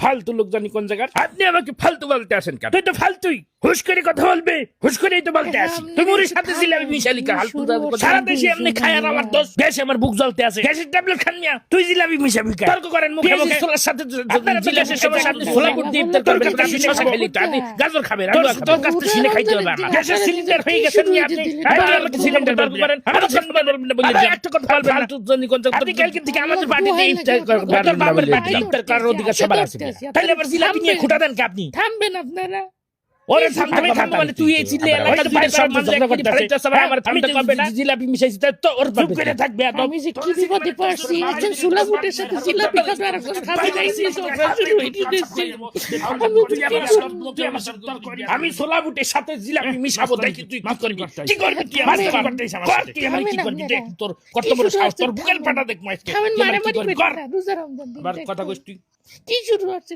ফালতু লোক জানি কোন জায়গার। আপনি আমাকে ফালতু বলতে আসেন কেন? তুই তো ফালতুই, হুশ করে কথা বলবে, হুশ করেই তো বলতে আসি। তুমি ওর সাথে জিলাপি মিশালি কা ফালতু সারা দেশে এমনি খায় আর আমার দোষ। গ্যাসে আমার বুক জ্বলতে আছে, গ্যাসের ট্যাবলেট খান মিয়া, তুই জিলাপি মিশাবি কা? তর্ক করেন মুখে মুখে। সোলার সাথে জিলাপির সবার সাথে সোলা করতে ইফতার করবেন, আপনি শশা খাইলি তো, আপনি গাজর খাবেন, তোর কাছ থেকে সিনে খাইতে হবে আমার। গ্যাসের সিলিন্ডার হয়ে গেছেন মিয়া আপনি, আমাকে সিলিন্ডার তর্ক করেন, আমাকে সিলিন্ডার বলে একটা কথা বলবেন। ফালতু জানি কোন জায়গা। আপনি কালকে থেকে আমাদের পার্টিতে ইফতার করবেন, বাবার পার্টিতে ইফতার করার অধিকার সবার আছে। তাহলে আবার জিলাপি নিয়ে খুঁটা দেন কে আপনি? থামবেন আপনারা। ওরে থামবে মানে তুই এই চিল্লে এলাকা জুড়ে সম্মান ঝগড়া করতেছিস, আমার থামতে হবে না। জিলাপি মিশাইছিস তো ওর চুপ করে থাকবে। আমি যে কি বিপদে পড়ছি, একজন সুলাবুটের সাথে জিলাপি খাবে আর এখন খাবে যাইছি, ঝগড়া শুরু হয়ে গেছে। আমি সোলাবুটের সাথে জিলাপি মিশাবো, দেখি তুই কি করবি। কি করবি তুই? আমার করতেই সামনে তুই আমার কি করবি? দেখ তোর কত বড় সাহস, তোর বুকের পাটা দেখ মাইকে। খাবেন মারামারি করে রোজা রমজান দিন। আবার কথা কইস তুই কি শুরু হচ্ছে?